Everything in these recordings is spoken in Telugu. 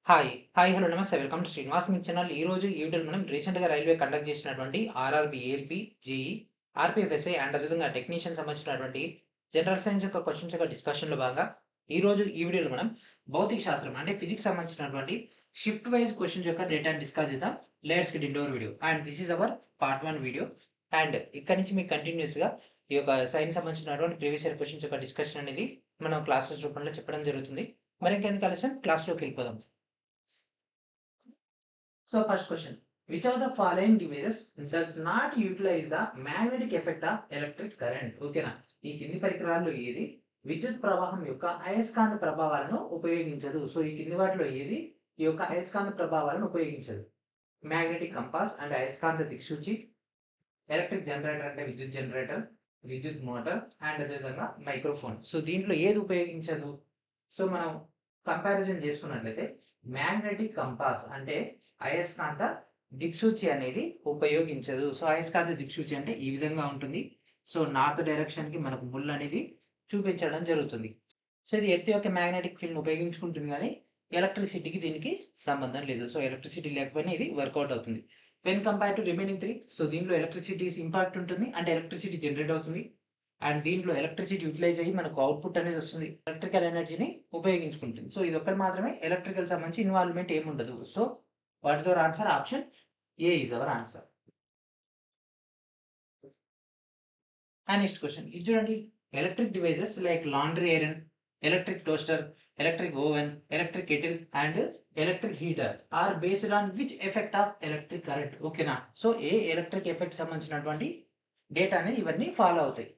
హలో నమస్తే. Welcome to Srinivas me channel. ఈరోజు ఈ వీడియోలో మనం రీసెంట్‌గా రైల్వే కండక్ట్ చేసినటువంటి ఆర్ఆర్‌బీ, ఏఎల్‌పీ, జేఈ, ఆర్‌పీఎఫ్ఎస్ఐ అండ్ అదేవిధంగా టెక్నీషియన్ సంబంధించినటువంటి జనరల్ సైన్స్ యొక్క క్వెషన్స్ యొక్క డిస్కషన్‌లో భాగంగా ఈరోజు ఈ వీడియోలో మనం భౌతిక శాస్త్రం అంటే ఫిజిక్స్ సంబంధించినటువంటి షిఫ్ట్ వైస్ క్వెషన్స్ యొక్క డేటాను డిస్కస్ చేద్దాం. Let's get into hour video. And this is our part 1 video. And ఇక్కడి నుంచి మీకు కంటిన్యూయస్‌గా ఈ యొక్క సైన్స్ సంబంధించినటువంటి ప్రీవియస్ ఇయర్ క్వెషన్స్ యొక్క డిస్కషన్ అనేది మనం క్లాసెస్ రూపంలో చెప్పడం జరుగుతుంది. మరి ఇంకెందుకు ఆలస్యం క్లాస్‌లోకి వెళ్ళిపోదాం. So first question, which of the following devices does not utilize the magnetic effect of electric current? ఓకేనా, ఈ కింది పరికరాల్లో ఏది విద్యుత్ ప్రవాహం యొక్క అయస్కాంత ప్రభావాలను ఉపయోగించదు? సో ఈ కింది వాటిలో ఏది ఈ యొక్క అయస్కాంత ప్రభావాలను ఉపయోగించదు? మ్యాగ్నెటిక్ కంపాస్ అంటే అయస్కాంత దిక్సూచి, ఎలక్ట్రిక్ జనరేటర్ అంటే విద్యుత్ జనరేటర్, విద్యుత్ మోటార్ అండ్ అదేవిధంగా మైక్రోఫోన్. సో దీంట్లో ఏది ఉపయోగించదు? సో మనం కంపారిజన్ చేసుకున్నట్లయితే మ్యాగ్నెటిక్ కంపాస్ అంటే అయస్కాంత దిక్సూచి అనేది ఉపయోగించదు. సో అయస్కాంత దిక్సూచి అంటే ఈ విధంగా ఉంటుంది. సో నార్త్ డైరెక్షన్ కి మనకు ముళ్ళు అనేది చూపించడం జరుగుతుంది. సో ఇది ఎర్త్ యొక్క మ్యాగ్నెటిక్ ఫీల్డ్ ఉపయోగించుకుంటుంది కానీ ఎలక్ట్రిసిటీకి దీనికి సంబంధం లేదు. సో ఎలక్ట్రిసిటీ లేకపోయినా ఇది వర్కౌట్ అవుతుంది. When compare to remaining 3, so దీంట్లో ఎలక్ట్రిసిటీ ఇంపాక్ట్ ఉంటుంది అంటే ఎలక్ట్రిసిటీ జనరేట్ అవుతుంది. అండ్ దీంట్లో ఎలక్ట్రిసిటీ యూటిలైజ్ అయ్యి మనకు అవుట్పుట్ అనేది వస్తుంది. ఎలక్ట్రికల్ ఎనర్జీని ఉపయోగించుకుంటుంది. సో ఇది ఒక్కటి మాత్రమే ఎలక్ట్రికల్ సంబంధించి ఇన్వాల్వ్మెంట్ ఏముండదు. So what is our answer? Option A is our answer. And next question ఇది చూడండి. Electric devices like laundry iron, electric toaster, electric oven, electric kettle and electric heater are based on which effect of electric current? ఓకేనా, సో ఏ ఎలక్ట్రిక్ ఎఫెక్ట్ సంబంధించినటువంటి డేటా అనేది ఇవన్నీ ఫాలో అవుతాయి.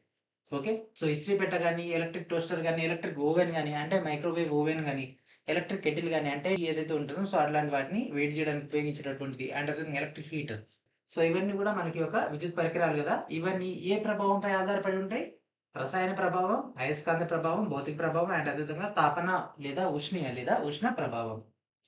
ఓకే, సో ఇస్త్రీ పెట్ట కానీ, ఎలక్ట్రిక్ టోస్టర్ కానీ, ఎలక్ట్రిక్ ఓవెన్ కానీ అంటే మైక్రోవేవ్ ఓవెన్ కానీ, ఎలక్ట్రిక్ కెటిల్ కానీ అంటే ఏదైతే ఉంటుందో సో అట్లాంటి వాటిని వేడి చేయడానికి ఉపయోగించేటటువంటిది అండ్ అదే ఎలక్ట్రిక్ హీటర్. సో ఇవన్నీ కూడా మనకి ఒక విద్యుత్ పరికరాలు కదా. ఇవన్నీ ఏ ప్రభావంపై ఆధారపడి ఉంటాయి? రసాయన ప్రభావం, అయస్కాంత ప్రభావం, భౌతిక ప్రభావం అండ్ అదేవిధంగా తాపన లేదా ఉష్ణీయ లేదా ఉష్ణ ప్రభావం.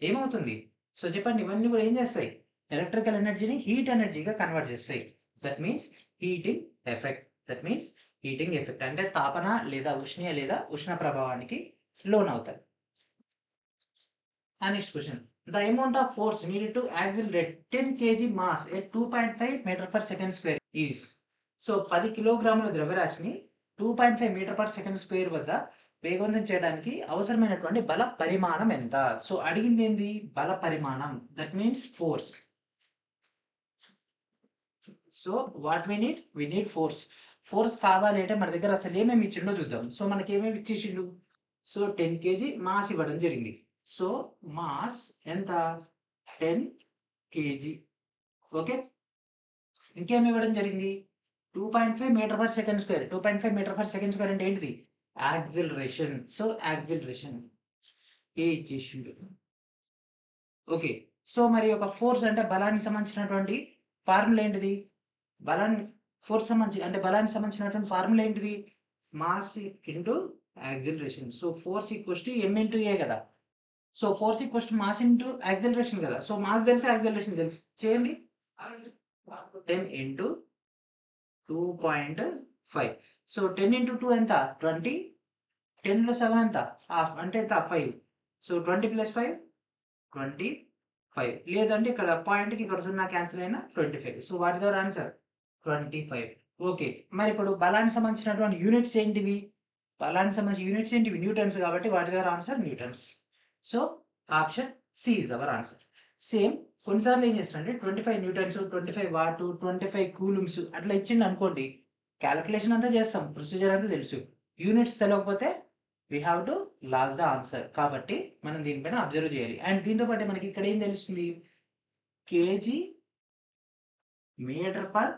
ఏమవుతుంది? సో చెప్పండి, ఇవన్నీ కూడా ఏం చేస్తాయి? ఎలక్ట్రికల్ ఎనర్జీని హీట్ ఎనర్జీగా కన్వర్ట్ చేస్తాయి. That means heating effect. That means heating effect అంటే తాపన లేదా ఉష్ణీయ లేదా ఉష్ణ ప్రభావానికి లోన్ అవుతాయి. And next question. The amount of force needed to accelerate 10 kg mass at 2.5 meter per second square is. So 10 కిలోగ్రాముల ద్రవ్యరాశిని 2.5 మీటర్ పర్ సెకండ్ స్క్వేర్ వద్ద వేగవంతం చేయడానికి అవసరమైనటువంటి బల పరిమాణం ఎంత? సో అడిగింది ఏంది? బల పరిమాణం. That means force. So what we need force. Force కావాలి అంటే మన దగ్గర అసలు ఏమేమి ఇచ్చిండో చూద్దాం. సో మనకి ఏమేమి ఇచ్చేసిండు? సో 10 కేజీ మాస్ ఇవ్వడం జరిగింది. సో మాస్ ఎంత? 10 కేజీ. ఓకే, ఇంకేమి ఇవ్వడం జరిగింది? 2.5 meter per second square. 2.5 meter per second square అంటే ఏంటిది? యాక్సిలరేషన్. సో యాక్సిలరేషన్ ఏ ఇచ్చేసిండు. ఓకే, సో మరి ఒక ఫోర్స్ అంటే బలానికి సంబంధించినటువంటి ఫార్ములా ఏంటిది? బలాన్ని ఫోర్స్ సంబంధించి అంటే బలానికి సంబంధించినటువంటి ఫార్ములా ఏంటిది? Mass into acceleration. So force equals to m into a కదా. So force equals to mass into acceleration కదా. సో మాస్ తెలుసు, యాక్సిలరేషన్ తెలుసు. చేయండి. 10 ఇంటూ 2.5. సో 10 ఇంటూ 2 ఎంత? 20. 10లో సగం ఎంత? హాఫ్ అంటే ఎంత? 5. So 20 plus 5 25. లేదంటే ఇక్కడ పాయింట్కి ఇక్కడ 0 క్యాన్సిల్ అయినా 25. So what is our answer? 25. Okay, మరి ఇప్పుడు బలానికి సంబంధించినటువంటి యూనిట్స్ ఏంటివి? బలానికి సంబంధించిన యూనిట్స్ ఏంటివి? న్యూటన్స్ కాబట్టి what is our answer? Newtons. So option C is our answer. Same కొన్నిసార్లు ఏం చేస్తారంటే 25 న్యూటన్స్, 25 వాట్, 25 కూలుమ్స్ అట్లా ఇచ్చిండు అనుకోండి, క్యాలిక్యులేషన్ అంతా చేస్తాం, ప్రొసీజర్ అంతా తెలుసు. యూనిట్స్ తెలియకపోతే we have to lose the answer. కాబట్టి మనం దీనిపైన అబ్జర్వ్ చేయాలి. అండ్ దీంతో పాటు మనకి ఇక్కడ ఏం తెలుస్తుంది? KG metre per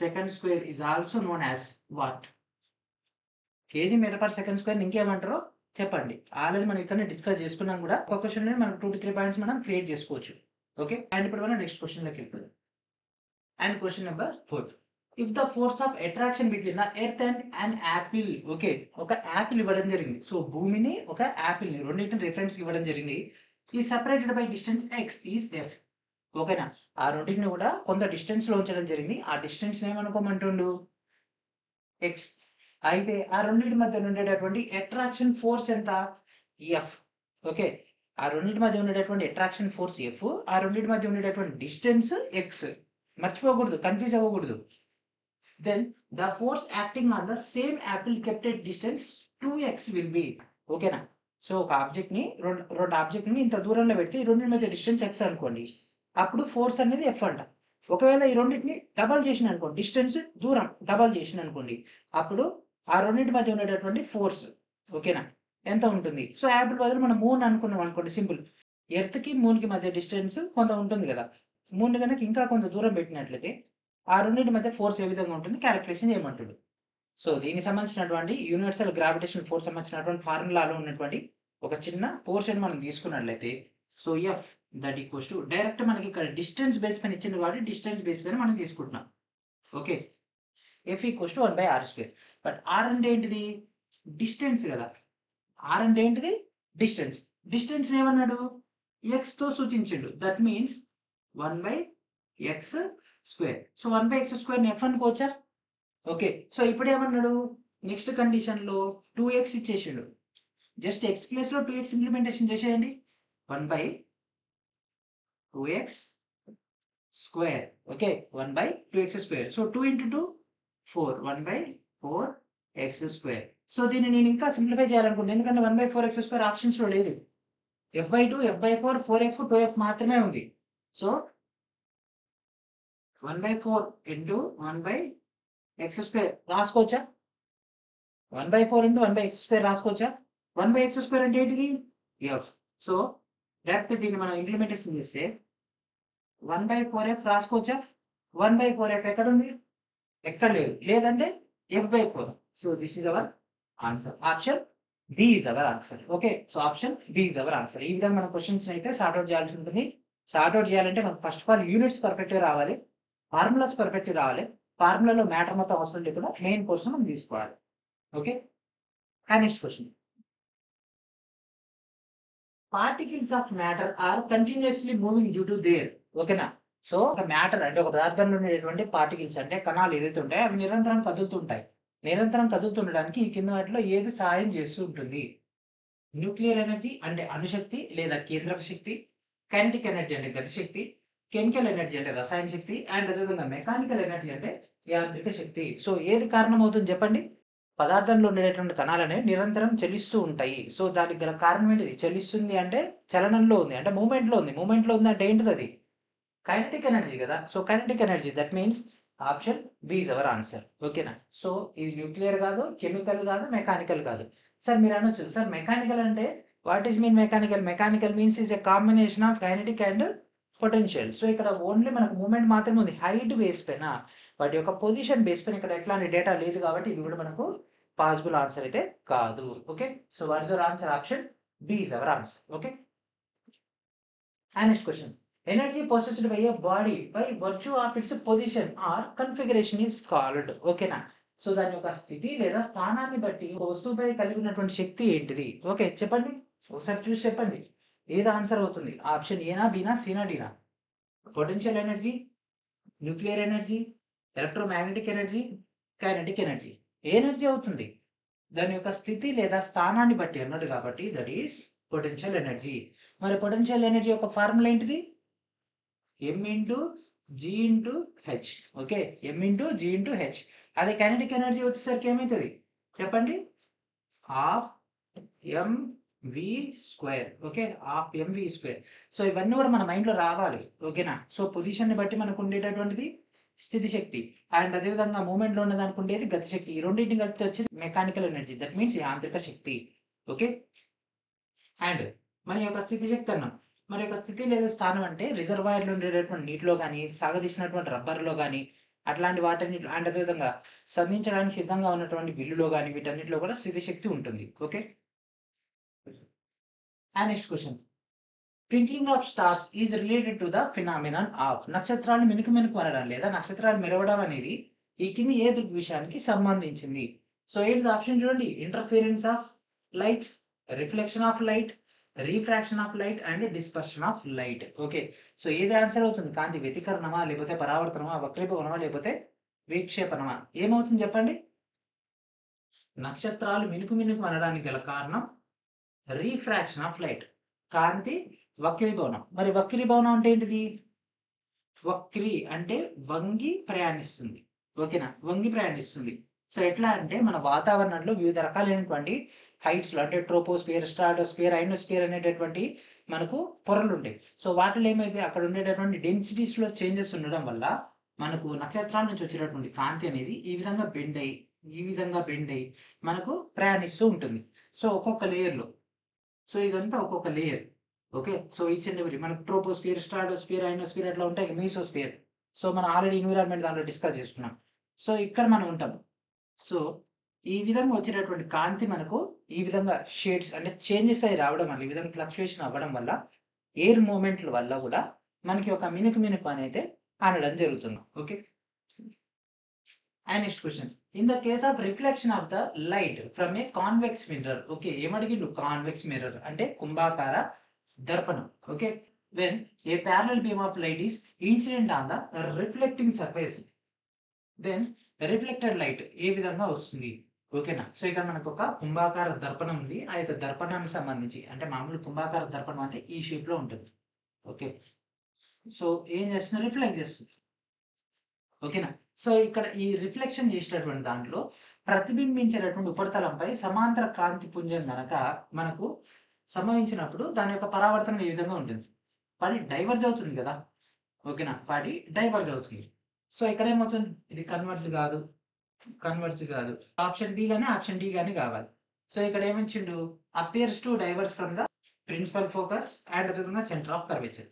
second square is also known as what? KG metre per second square ఇంకేమంటారో చెప్పండి. ఆల్రెడీ మనం ఇక్కడ డిస్కస్ చేసుకున్నాం కూడా. ఒక క్వశ్చన్ మనం 2 to 3 పాయింట్స్ మనం క్రియేట్ చేసుకోవచ్చు. ఓకే, అండ్ ఇప్పుడు మనం నెక్స్ట్ క్వశ్చన్ లోకి వెళ్ళిపోదాం. And question number 4. If the force of attraction between the earth and an apple. Okay, ఒక యాపిల్ ఇవ్వడం జరిగింది. సో భూమిని ఒక యాపిల్ ని రెండింటిని రిఫరెన్స్ ఇవ్వడం జరిగింది. ఈ separated by distance x is f. ఓకేనా, ఆ రెండింటిని కూడా కొంత డిస్టెన్స్ లో ఉంచడం జరిగింది. ఆ డిస్టెన్స్ ఏమనుకోమంటుండు? x. అయితే ఆ రెండింటి మధ్య ఉండేటటువంటి అట్రాక్షన్ ఫోర్స్ ఎంత? F. ఓకే, ఆ రెండింటి మధ్య ఉండేటటువంటి అట్రాక్షన్ ఫోర్స్ ఎఫ్, ఆ రెండింటి మధ్య ఉండేటటువంటి డిస్టెన్స్ ఎక్స్. మర్చిపోకూడదు, కన్ఫ్యూజ్ అవ్వకూడదు. Then the force acting on the same applicated distance 2x will be. ఓకేనా? సో ఒక ఆబ్జెక్ట్ ని రెండు ఆబ్జెక్ట్ ని ఇంత దూరంలో పెడితే ఈ రెండింటి మధ్య డిస్టెన్స్ ఎక్స్ అనుకోండి, అప్పుడు ఫోర్స్ అనేది ఎఫ్ అంట. ఒకవేళ ఈ రెండింటిని డబల్ చేసిన అనుకోండి, డిస్టెన్స్ దూరం డబల్ చేసిన అనుకోండి, అప్పుడు ఆ రెండింటి మధ్య ఉండేటటువంటి ఫోర్స్ ఓకేనా ఎంత ఉంటుంది. సో యాపిల్ బదులు మనం మూన్ అనుకున్నాం అనుకోండి, సింపుల్. ఎర్త్ కి మూన్ కి మధ్య డిస్టెన్స్ కొంత ఉంటుంది కదా, మూన్ కనుక ఇంకా కొంత దూరం పెట్టినట్లయితే ఆ రెండింటి మధ్య ఫోర్స్ ఏ విధంగా ఉంటుంది క్యాలిక్యులేషన్ చేయమంటాడు. సో దీనికి సంబంధించినటువంటి యూనివర్సల్ గ్రావిటేషనల్ ఫోర్స్ సంబంధించినటువంటి ఫార్ములాలో ఉన్నటువంటి ఒక చిన్న పోర్షన్ మనం తీసుకున్నట్లయితే, so F that equals to, direct మనకి ఇక్కడ డిస్టెన్స్ బేస్ పైన ఇచ్చింది కాబట్టి డిస్టెన్స్ బేస్ పైన మనం తీసుకుంటున్నాం. Okay, F equals to 1/r². But R అంటే ఏంటిది? డిస్టెన్స్ కదా. ఆర్ అంటే ఏంటిది? డిస్టెన్స్. డిస్టెన్స్ ఏమన్నాడు? ఎక్స్ తో సూచించిండు. That means 1/x². So 1/x² ని ఎఫ్ అనుకోవచ్చా? ఓకే, సో ఇప్పుడు ఏమన్నాడు? నెక్స్ట్ కండిషన్ లో 2x ఇచ్చేసిండు. జస్ట్ ఎక్స్ ప్లేస్ లో 2x ఇంప్లిమెంటేషన్ చేసేయండి. 1/2x². Okay, 1/2x². So 2 × 2 4, 1/4x². So దీన్ని నేను ఇంకా సింప్లిఫై చేయాలనుకుంటున్నాను, ఎందుకంటే 1/4x² ఆప్షన్స్ లో లేదు. f/2, f/4, 4f, 2f మాత్రమే ఉంది. So 1/4 × 1/x² రాసుకోవచ్చా? 1/4 × 1/x² రాసుకోవచ్చా? 1/x² అంటే ఏంటిది? ఎఫ్. సో డైరెక్ట్ దీన్ని మనం ఇంప్లిమెంటేషన్ చేస్తే 1/4f రాసుకోవచ్చా? 1/4f ఎక్కడ ఉంది? ఎక్కడ లేదు. లేదంటే f/4. So this is our answer. Option B is our answer. Okay, so option B is our answer. ఈ విధంగా మన క్వశ్చన్స్ అయితే సార్ట్అవుట్ చేయాల్సి ఉంటుంది. సార్ట్అవుట్ చేయాలంటే మనకు ఫస్ట్ ఆఫ్ ఆల్ యూనిట్స్ పర్ఫెక్ట్గా రావాలి, ఫార్ములాస్ పర్ఫెక్ట్గా రావాలి. ఫార్ములాలో మ్యాటర్ మొత్తం అవసరం లేకుండా మెయిన్ కోర్స్ మనం తీసుకోవాలి. Okay, next question. Particles of matter are continuously moving due to there. ఓకేనా? సో ఒక మ్యాటర్ అంటే ఒక పదార్థంలో ఉండేటువంటి పార్టికల్స్ అంటే కణాలు ఏదైతే ఉంటాయో అవి నిరంతరం కదులుతుంటాయి. నిరంతరం కదులుతుండడానికి ఈ కింద వాటిలో ఏది సహాయం చేస్తూ ఉంటుంది? న్యూక్లియర్ ఎనర్జీ అంటే అణుశక్తి లేదా కేంద్రక శక్తి, కైనెటిక్ ఎనర్జీ అంటే గతి శక్తి, కెమికల్ ఎనర్జీ అంటే రసాయన శక్తి, అండ్ అదేవిధంగా మెకానికల్ ఎనర్జీ అంటే యాంత్రిక శక్తి. సో ఏది కారణం అవుతుంది చెప్పండి? పదార్థంలో ఉండేటువంటి కణాలు అనేవి నిరంతరం చలిస్తూ ఉంటాయి. సో దానికి గల కారణం ఏంటిది? చలిస్తుంది అంటే చలనంలో ఉంది, అంటే మూమెంట్ లో ఉంది. మూమెంట్ లో ఉంది అంటే ఏంటిది? అది కైనెటిక్ ఎనర్జీ కదా. So kinetic energy, that means option B is our answer. ఓకేనా? సో ఇది న్యూక్లియర్ కాదు, కెమికల్ కాదు, మెకానికల్ కాదు. సార్ మీరు అనొచ్చు, సార్ మెకానికల్ అంటే what is mean mechanical? Mechanical means is a combination of kinetic and potential. So ఇక్కడ ఓన్లీ మనకు మూమెంట్ మాత్రమే ఉంది, హైట్ బేస్ పైన. వాటి యొక్క పొజిషన్ బేస్ పైన ఇక్కడ ఎట్లాంటి డేటా లేదు కాబట్టి ఇది కూడా మనకు పాసిబుల్ ఆన్సర్ అయితే కాదు. Okay, so what is our answer? Option B is our answer. Okay, next question. Energy possessed by a body by virtue of its position or configuration is called. ఓకేనా? సో దాని యొక్క స్థితి లేదా స్థానాన్ని బట్టి ఒక వస్తువుపై కలిగి ఉన్నటువంటి శక్తి ఏంటిది? ఓకే చెప్పండి, ఒకసారి చూసి చెప్పండి. ఏది ఆన్సర్ అవుతుంది? ఆప్షన్ ఏనా, బీనా, సీనా, డీనా? Potential energy, nuclear energy, electromagnetic energy, kinetic energy. ఏ ఎనర్జీ అవుతుంది? దాని యొక్క స్థితి లేదా స్థానాన్ని బట్టి అన్నాడు కాబట్టి దట్ ఈస్ పొటెన్షియల్ ఎనర్జీ. మరి పొటెన్షియల్ ఎనర్జీ యొక్క ఫార్ములా ఏంటిది? m × g × h. Okay, m × g × h. అదే కైనెటిక్ ఎనర్జీ వచ్చేసరికి ఏమవుతుంది చెప్పండి? Half mv². Okay, half mv². So ఇవన్నీ కూడా మన మైండ్ లో రావాలి. ఓకేనా? సో పొజిషన్ ని బట్టి మనకు ఉండేటటువంటిది స్థితి శక్తి, అండ్ అదేవిధంగా మూమెంట్ లో ఉన్నదానికి ఉండేది గతి శక్తి. ఈ రెండింటిని కలిపితే వచ్చేది మెకానికల్ ఎనర్జీ, దట్ మీన్స్ యాంత్రిక శక్తి. ఓకే, అండ్ మన యొక్క స్థితి శక్తి అన్నాం. మరి యొక్క స్థితి లేదా స్థానం అంటే రిజర్వాయర్లో ఉండేటటువంటి నీటిలో కానీ, సాగదీసినటువంటి రబ్బర్లో కానీ, అట్లాంటి వాటిని, అండ్ అదేవిధంగా సంధించడానికి సిద్ధంగా ఉన్నటువంటి బిల్లులో కానీ, వీటన్నిటిలో కూడా స్థితి శక్తి ఉంటుంది. Okay, next question. Twinkling of stars is related to the phenomenon of. నక్షత్రాలు మినుకు మినుకు అనడం లేదా నక్షత్రాలు మెరవడం అనేది ఈ కింది ఏ దృగ్విషయానికి సంబంధించింది? సో ఏంటి ఆప్షన్ చూడండి? Interference of light, reflection of light, refraction of light and dispersion of light. Okay, so ఏది ఆన్సర్ అవుతుంది? కాంతి వ్యతికరణమా, లేకపోతే పరావర్తనమా, వక్రీభవనమా, లేకపోతే విక్షేపణమా? ఏమవుతుంది చెప్పండి? నక్షత్రాలు మినుకు మినుకు అనడానికి గల కారణం రీఫ్రాక్షన్ ఆఫ్ లైట్. కాంతి వక్రీభవనం. మరి వక్రీభవనం అంటే ఏంటిది? వక్రీ అంటే వంగి ప్రయాణిస్తుంది. ఓకేనా? వంగి ప్రయాణిస్తుంది. సో ఎట్లా అంటే మన వాతావరణంలో వివిధ రకాలైనటువంటి హైట్స్‌లో అంటే ట్రోపోస్ఫియర్, స్ట్రాటోస్ఫియర్, అయోనోస్ఫియర్ అనేటటువంటి మనకు పొరలుంటాయి. సో వాటిలో ఏమైతే అక్కడ ఉండేటటువంటి డెన్సిటీస్‌లో చేంజెస్ ఉండడం వల్ల మనకు నక్షత్రాల నుంచి వచ్చేటటువంటి కాంతి అనేది ఈ విధంగా బెండ్ అయ్యి మనకు ప్రయాణిస్తూ ఉంటుంది. సో ఒక్కొక్క లేయర్‌లో. సో ఇదంతా ఒక్కొక్క layer. Okay. So each and every మనకు ట్రోపోస్ఫియర్, స్ట్రాటోస్ఫియర్, అయోనోస్ఫియర్ అట్లా ఉంటాయి. మీసోస్ఫియర్. సో మనం ఆల్రెడీ ఎన్విరాన్మెంట్ దాంట్లో డిస్కస్ చేసుకున్నాం. సో ఇక్కడ మనం ఉంటాం. సో ఈ విధంగా వచ్చేటటువంటి కాంతి మనకు ఈ విధంగా షేడ్స్ అంటే చేంజెస్ అయ్యి రావడం వల్ల, ఈ విధంగా ఫ్లక్చుయేషన్ అవ్వడం వల్ల ఎయిర్ మూవ్‌మెంట్‌ల వల్ల కూడా మనకి ఒక మినుకు అనేది అనడం జరుగుతుంది. Okay. And next question. In the case of reflection of the light from a convex mirror. Okay. ఏమడిగిండు? కాన్వెక్స్ మిర్రర్ అంటే కుంభాకార దర్పణం. Okay. When a parallel beam of light is incident on the reflecting surface, then reflected light ఏ విధంగా వస్తుంది? ఓకేనా? సో ఇక్కడ మనకు ఒక కుంభాకార దర్పణం ఉంది. ఆ యొక్క దర్పణానికి సంబంధించి అంటే మామూలు కుంభాకార దర్పణం అంటే ఈ షేప్ లో ఉంటుంది. ఓకే. సో ఏం చేస్తుంది? రిఫ్లెక్ట్ చేస్తుంది. ఓకేనా? సో ఇక్కడ ఈ రిఫ్లెక్షన్ చేసేటటువంటి దాంట్లో ప్రతిబింబించేటటువంటి ఉపరితలంపై సమాంతర కాంతి పుంజం గనక మనకు సంభవించినప్పుడు దాని యొక్క పరావర్తనం ఈ విధంగా ఉంటుంది. పడి డైవర్జ్ అవుతుంది కదా. ఓకేనా? పడి డైవర్జ్ అవుతుంది. సో ఇక్కడ ఏమవుతుంది? ఇది కన్వర్జ్ కాదు. ఆప్షన్ బి గాని ఆప్షన్ డి గాని కావాలి. సో ఇక్కడ ఏమిచ్చిండు? Appears to diverse from the principal focus and అదేవిధంగా centre of curvature.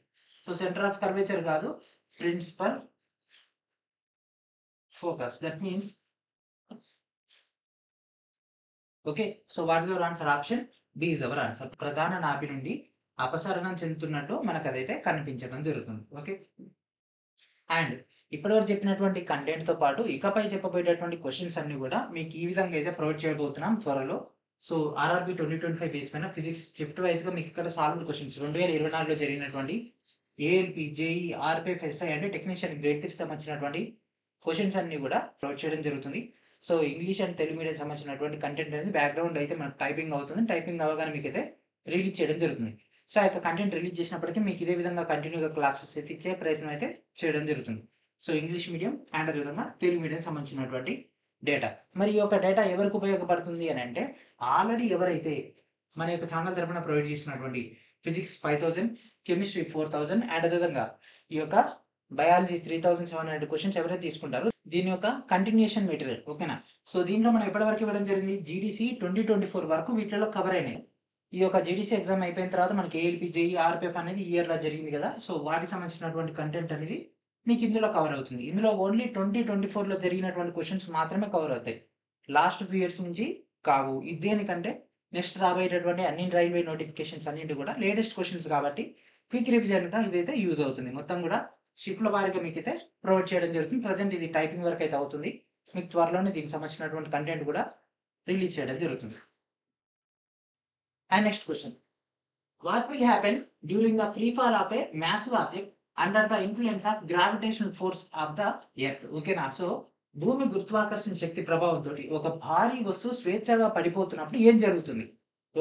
So centre of curvature కాదు, principal focus. That means okay. So what is your answer? Option B is our answer. ప్రధాన నాభి నుండి అపసరణం చెందుతున్నట్టు మనకు అదైతే కనిపించడం జరుగుతుంది. ఓకే. అండ్ ఇప్పటివరకు చెప్పినటువంటి కంటెంట్ తో పాటు ఇకపై చెప్పబోయేటటువంటి క్వశ్చన్స్ అన్ని కూడా మీకు ఈ విధంగా అయితే ప్రొవైడ్ చేయబోతున్నాం త్వరలో. సో ఆర్ఆర్బి 2025 బేస్ పైన ఫిజిక్స్ షిఫ్ట్ వైజ్ గా మీకు ఇక్కడ సాల్వ్డ్ క్వశ్చన్స్ 2024లో జరిగినటువంటి ఏఎల్పి, జేఈ, ఆర్పిఎఫ్, ఎస్ఐ అంటే టెక్నీషియన్ గ్రేడ్ 3 సంబంధించినటువంటి క్వశ్చన్స్ అన్ని కూడా ప్రొవైడ్ చేయడం జరుగుతుంది. So English and Telugu medium సంబంధించినటువంటి కంటెంట్ అనేది బ్యాక్గ్రౌండ్ అయితే మనకు టైపింగ్ అవుతుంది. టైపింగ్ అవ్వగానే మీకు అయితే రిలీజ్ చేయడం జరుగుతుంది. సో ఆ యొక్క కంటెంట్ రిలీజ్ చేసినప్పటికీ మీకు ఇదే విధంగా కంటిన్యూగా క్లాసెస్ అయితే ఇచ్చే ప్రయత్నం అయితే చేయడం జరుగుతుంది. సో ఇంగ్లీష్ మీడియం అండ్ అదేవిధంగా తెలుగు మీడియం సంబంధించినటువంటి డేటా. మరి ఈ యొక్క డేటా ఎవరికి ఉపయోగపడుతుంది అని అంటే ఆల్రెడీ ఎవరైతే మన యొక్క ఛానల్ తరపున ప్రొవైడ్ చేసినటువంటి ఫిజిక్స్ 5000, కెమిస్ట్రీ 4000 అండ్ అదేవిధంగా ఈ యొక్క బయాలజీ 3700 క్వశ్చన్స్ ఎవరైతే తీసుకుంటారో దీని యొక్క కంటిన్యూషన్ మెటీరియల్. ఓకేనా? సో దీంట్లో మనం ఎప్పటి వరకు ఇవ్వడం జరిగింది? జీడీసీ 2024 వరకు వీటిలో కవర్ అయినాయి. ఈ యొక్క జీడీసీ ఎగ్జామ్ అయిపోయిన తర్వాత మనకి ఏఎల్పి, జేఈ, ఆర్పిఎఫ్ అనేది ఈ ఇయర్ లో జరిగింది కదా. సో వాటికి సంబంధించినటువంటి కంటెంట్ అనేది మీకు ఇందులో కవర్ అవుతుంది. ఇందులో ఓన్లీ 2024 లో జరిగినటువంటి క్వశ్చన్స్ మాత్రమే కవర్ అవుతాయి. లాస్ట్ ఫ్యూ ఇయర్స్ నుంచి కావు. ఇది దేనికంటే నెక్స్ట్ రాబోయేటటువంటి అన్ని రైల్వే నోటిఫికేషన్స్ అన్నింటి కూడా లేటెస్ట్ క్వశ్చన్స్ కాబట్టి క్విక్ రివిజన్ గా ఇదైతే యూజ్ అవుతుంది. మొత్తం కూడా షిఫ్ట్ల వారీగా మీకు అయితే ప్రొవైడ్ చేయడం జరుగుతుంది. ప్రజెంట్ ఇది టైపింగ్ వర్క్ అయితే అవుతుంది. మీకు త్వరలోనే దీనికి సంబంధించినటువంటి కంటెంట్ కూడా రిలీజ్ చేయడం జరుగుతుంది. And next question. What will happen during the free fall of a massive object under the influence of gravitational force of the earth? ఓకేనా? సో భూమి గురుత్వాకర్షణ శక్తి ప్రభావంతో ఒక భారీ వస్తువు స్వేచ్ఛగా పడిపోతున్నప్పుడు ఏం జరుగుతుంది?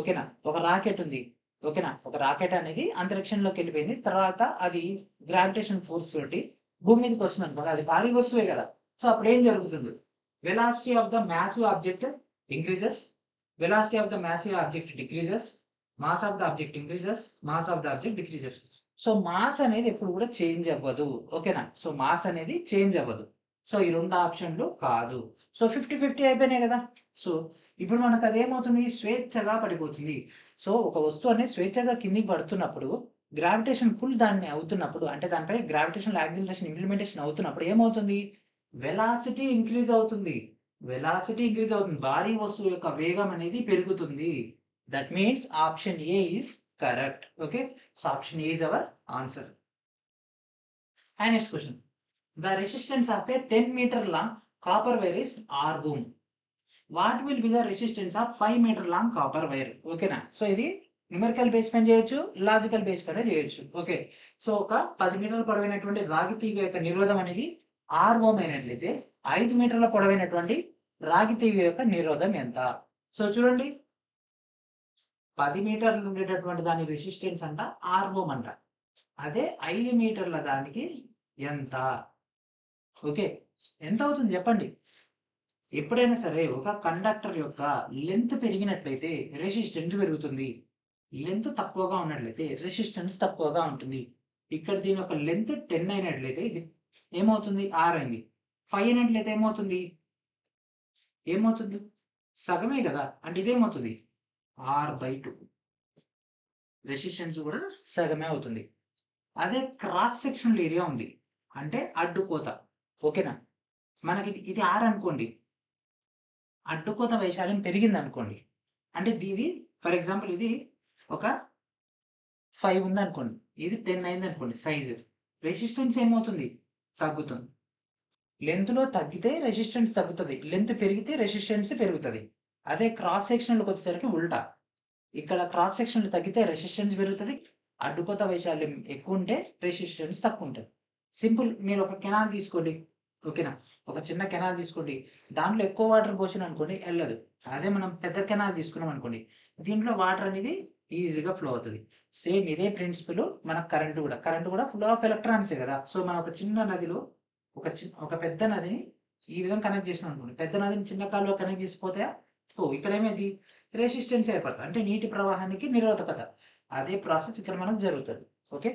ఓకేనా? ఒక రాకెట్ ఉంది. ఓకేనా? ఒక రాకెట్ అనేది అంతరిక్షంలోకి వెళ్ళిపోయింది. తర్వాత అది గ్రావిటేషన్ ఫోర్స్ తోటి భూమి మీదకి వస్తుంది అనుకోండి. అది భారీ వస్తువే కదా. సో అప్పుడు ఏం జరుగుతుంది? Velocity of the massive object increases, velocity of the massive object decreases, mass of the object increases, mass of the object decreases. So mass అనేది ఎప్పుడు కూడా చేంజ్ అవ్వదు. ఓకేనా? సో మాస్ అనేది చేంజ్ అవ్వదు. సో ఈ రెండు ఆప్షన్లు కాదు. సో 50-50 అయిపోయినాయి కదా. సో ఇప్పుడు మనకు అదేమవుతుంది? స్వేచ్ఛగా పడిపోతుంది. సో ఒక వస్తువు అనేది స్వేచ్ఛగా కిందికి పడుతున్నప్పుడు గ్రావిటేషన్ పుల్ దాన్ని అవుతున్నప్పుడు అంటే దానిపై గ్రావిటేషన్ యాక్సిలరేషన్ ఇంప్లిమెంటేషన్ అవుతున్నప్పుడు ఏమవుతుంది? వెలాసిటీ ఇంక్రీజ్ అవుతుంది. భారీ వస్తువు యొక్క వేగం అనేది పెరుగుతుంది. That means option A is correct. Okay. So option A is our answer. And next question. The resistance of a 10 meter long copper wire is R ohm. What will be the resistance of 5 meter long copper wire? ఓకేనా? సో ఇది న్యూమరికల్ బేస్ పైన చేయొచ్చు, లాజికల్ బేస్ పైన చేయొచ్చు. ఓకే. సో ఒక 10 మీటర్ల పొడవైనటువంటి రాగి తీగ యొక్క నిరోధం అనేది R ohm అయినట్లయితే 5 మీటర్ల పొడవైనటువంటి రాగి తీగ యొక్క నిరోధం ఎంత? సో చూడండి, 10 మీటర్లు ఉండేటటువంటి దాని రెసిస్టెన్స్ అంట 6 ఓం అంట. అదే 5 మీటర్ల దానికి ఎంత? ఓకే. ఎంత అవుతుంది చెప్పండి? ఎప్పుడైనా సరే ఒక కండక్టర్ యొక్క లెంత్ పెరిగినట్లయితే రెసిస్టెన్స్ పెరుగుతుంది. లెంత్ తక్కువగా ఉన్నట్లయితే రెసిస్టెన్స్ తక్కువగా ఉంటుంది. ఇక్కడ దీని యొక్క లెంత్ 10 అయినట్లయితే ఇది ఏమవుతుంది? 6 అయింది. 5 అయినట్లయితే ఏమవుతుంది? ఏమవుతుంది? సగమే కదా! అంటే ఇదేమవుతుంది? R/2. రెసిస్టెన్స్ కూడా సగమే అవుతుంది. అదే క్రాస్ సెక్షనల్ ఏరియా ఉంది. అంటే అడ్డుకోత. ఓకేనా? మనకి ఇది 6 అనుకోండి. అడ్డుకోత వైశాల్యం పెరిగిందనుకోండి. అంటే ఇది ఫర్ ఎగ్జాంపుల్ ఇది ఒక 5 ఉందనుకోండి. ఇది 10 అయిందనుకోండి సైజు. రెసిస్టెన్స్ ఏమవుతుంది? తగ్గుతుంది. లెంగ్త్‌లో తగ్గితే రెసిస్టెన్స్ తగ్గుతది. లెంగ్త్ పెరిగితే రెసిస్టెన్స్ పెరుగుతది. అదే క్రాస్ సెక్షనల్‌కి వచ్చేసరికి ఉల్టా. ఇక్కడ క్రాస్ సెక్షన్‌లో తగ్గితే రెసిస్టెన్స్ పెరుగుతది. అడ్డుకోత వైశాల్యం ఎక్కువుంటే రెసిస్టెన్స్ తక్కువుంటది. సింపుల్ మీరు ఒక కెనాల్ తీసుకోండి. ఓకేనా? ఒక చిన్న కెనాల్ తీసుకోండి. దాంట్లో ఎక్కువ వాటర్ పోసినమనుకోండి ఎళ్ళదు. అదే మనం పెద్ద కెనాల్ తీసుకున్నాం అనుకోండి. దీంట్లో వాటర్ అనేది ఈజీగా ఫ్లో అవుతది. సేమ్ ఇదే ప్రిన్సిపల్ మన కరెంట్ కూడా. కరెంట్ కూడా ఫ్లో ఆఫ్ ఎలక్ట్రాన్సే కదా! సో మనం ఒక చిన్న నదిలో ఒక పెద్ద నదిని ఈ విధంగా కనెక్ట్ చేసినాం అనుకోండి. పెద్ద నదిని చిన్న కాలువలో కనెక్ట్ చేసిపోతే ఇక్కడ ఏమైంది? రెసిస్టెన్స్ ఏర్పడుతది. అంటే నీటి ప్రవాహానికి నిరోధకత. అదే ప్రాసెస్ ఇక్కడ మనకు జరుగుతది. Okay.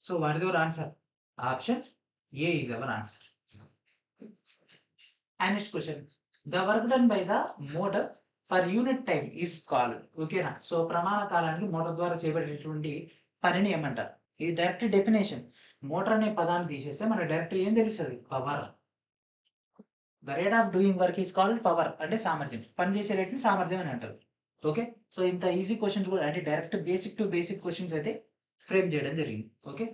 So what is your answer? Option A is our answer. And next question. The work done by the motor per unit time is called. ఓకేనా? సో ప్రమాణ కాలానికి మోటార్ ద్వారా చేయబడేటువంటి పనిని ఏమంటారు? ఇది డైరెక్ట్ డెఫినేషన్. మోటార్ అనే పదాన్ని తీసేస్తే మనకు డైరెక్ట్ ఏం తెలుస్తది? Power. The rate of doing work is called power. అంటే సామర్థ్యం. పని చేసే రేట్‌ని సామర్థ్యం అని అంటారు. ఓకే. సో ఇంత ఈజీ క్వెషన్స్ కూడా అంటే direct basic to basic questions అయితే ఫ్రేమ్ చేయడం జరిగింది. Okay.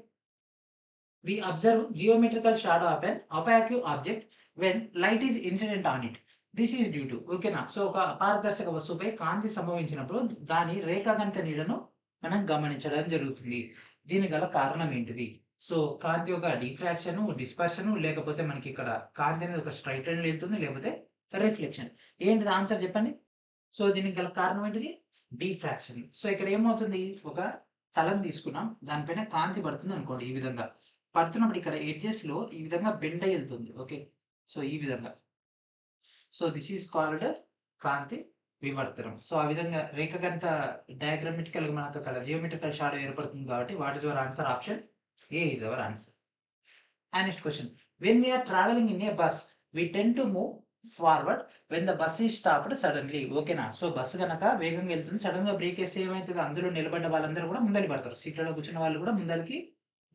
We observe geometrical shadow of an opaque object when light is incident on it. This is due to. ఓకేనా? సో ఒక అపారదర్శక వస్తువుపై కాంతి సంభవించినప్పుడు దాని రేఖాగణిత నీడను మనం గమనించడం జరుగుతుంది. దీనికి గల కారణం ఏంటిది? సో కాంతి యొక్క డిఫ్రాక్షన్, డిస్పర్షన్ లేకపోతే మనకి ఇక్కడ కాంతి అనేది ఒక స్ట్రెయిట్ లైన్‌లో వెళ్తుంది లేకపోతే రిఫ్లెక్షన్. ఏంటిది ఆన్సర్ చెప్పండి? సో దీనికి గల కారణం ఏంటిది? డిఫ్రాక్షన్. సో ఇక్కడ ఏమవుతుంది? ఒక తలం తీసుకున్నాం. దానిపైన కాంతి పడుతుంది అనుకోండి ఈ విధంగా. పడుతున్నప్పుడు ఇక్కడ ఎడ్జెస్‌లో ఈ విధంగా బెండ్ అయ్యి ఎళ్తుంది. ఓకే. సో ఈ విధంగా. సో దిస్ ఈస్ కాల్డ్ కాంతి వివర్తనం. సో ఆ విధంగా రేఖాగణిత డయాగ్రామాటికల్‌గా మనకు అక్కడ జియోమెట్రికల్ షాడో ఏర్పడుతుంది కాబట్టి what is your answer? Option A is our answer. And next question. When we are travelling in a bus we tend to move forward when the bus is stopped suddenly. ఓకేనా? సో బస్సు గనక వేగంగా వెళ్తుంది. సడెన్‌గా బ్రేక్ ఏస్తే ఏమైతది? అందులో నిలబడ్డ వాళ్ళందరూ కూడా ముందలకి పడతారు. సీట్లలో కూర్చున్న వాళ్ళు కూడా ముందలకి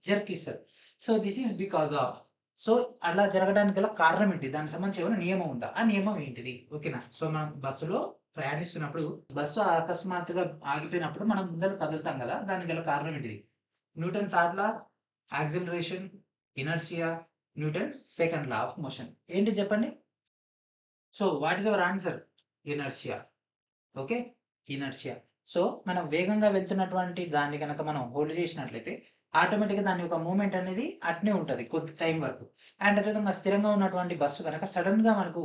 జర్క్ ఇస్తారు. So this is because of. So అలా జరగడానికి గల కారణం ఏంటి? దానికి సంబంధించి ఏమైనా నియమం ఉందా? ఆ నియమం ఏంటిది? ఓకేనా? సో మనం బస్సులో ప్రయాణిస్తున్నప్పుడు బస్సు అకస్మాత్తుగా ఆగిపోయినప్పుడు మనం ముందరకు కదులుతాం కదా! దానికి గల కారణం ఏంటిది? Newton third law, acceleration, inertia, Newton second law of motion. ఏంటి చెప్పండి? So what is your answer? Inertia. Okay. Inertia. So మనం వేగంగా వెళ్తున్నటువంటి దాన్ని గనక మనం హోల్డ్ చేసినట్లయితే ఆటోమేటిక్‌గా దాని యొక్క మూవ్‌మెంట్ అనేది అట్నే ఉంటది కొద్ది టైం వరకు. అండ్ అదేవిధంగా స్థిరంగా ఉన్నటువంటి బస్సు గనక సడెన్‌గా మనకు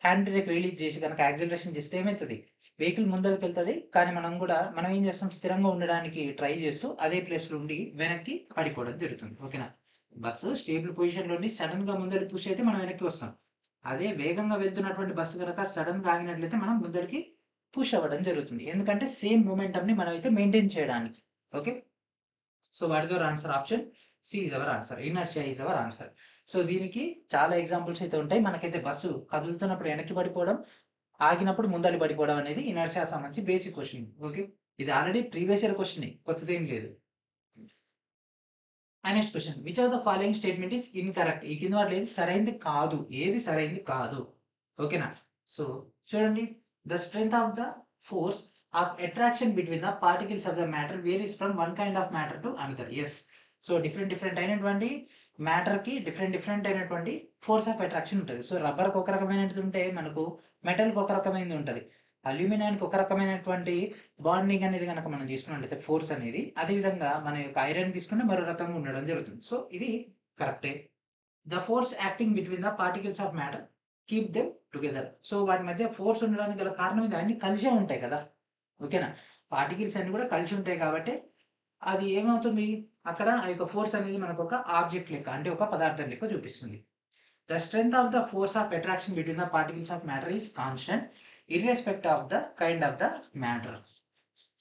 హ్యాండ్ బ్రేక్ రిలీజ్ చేసి గనక యాక్సిలరేషన్ చేస్తే ఏమైతది? వెహికల్ ముందలకెళ్తది. కానీ మనం ఏం చేస్తాం? స్థిరంగా ఉండడానికి ట్రై చేస్తూ అదే ప్లేస్‌లో ఉండి వెనక్కి పడిపోవడం జరుగుతుంది. ఓకేనా? బస్సు స్టేబుల్ పొజిషన్‌లో ఉండి సడెన్‌గా ముందరికి పుష్ అయితే మనం వెనక్కి వస్తాం. అదే వేగంగా వెళ్తున్నటువంటి బస్సు గనక సడెన్‌గా ఆగినట్లయితే మనం ముందరికి పుష్ అవ్వడం జరుగుతుంది. ఎందుకంటే సేమ్ మొమెంటంని మనమైతే మెయింటైన్ చేయడానికి. Okay. So what is your answer? Option C is our answer. Inertia is our answer. So దీనికి చాలా ఎగ్జాంపుల్స్ అయితే ఉంటాయి. మనకైతే బస్సు కదులుతున్నప్పుడు వెనక్కి పడిపోవడం, ఆగినప్పుడు ముందలకి పడిపోవడం అనేది ఇనర్షియా సంబంధించి బేసిక్ క్వెషన్. ఓకే. ఇది ఆల్రెడీ ప్రీవియస్ ఇయర్ క్వెషనే. కొత్తదేం లేదు. And next question. Which of the following statement is incorrect? ఈ కింద వాటిలో ఏది సరైనది కాదు? ఏది సరైనది కాదు? ఓకేనా? సో చూడండి. The strength of the force of attraction between the particles of the matter varies from one kind of matter to another. Yes. So different అయినటువంటి మ్యాటర్‌కి డిఫరెంట్ అయినటువంటి ఫోర్స్ ఆఫ్ అట్రాక్షన్ ఉంటది. సో రబ్బర్‌కి ఒక రకమైనది ఉంటే మనకు మెటల్‌కి ఒక రకమైనది ఉంటది. అల్యూమినియానికి ఒక రకమైనటువంటి బాండింగ్ అనేది గనక మనం తీసుకున్నట్లయితే ఫోర్స్ అనేది, అదే విధంగా మన యొక్క ఐరన్ తీసుకుంటే మరో రకంగా ఉండడం జరుగుతుంది. సో ఇది కరెక్టే. The force acting between the particles of matter keep them together. So వాటి మధ్య ఫోర్స్ ఉండడానికి గల కారణం ఇది అన్ని కలిసే ఉంటాయి కదా! ఓకేనా. పార్టికల్స్ అన్ని కూడా కలిసి ఉంటాయి కాబట్టి అది ఏమవుతుంది, అక్కడ ఆ యొక్క ఫోర్స్ అనేది మనకు ఒక ఆబ్జెక్ట్ లెక్క అంటే ఒక పదార్థం లెక్క చూపిస్తుంది. The strength of the force of attraction between the particles of matter is constant irrespective of the kind of the matter.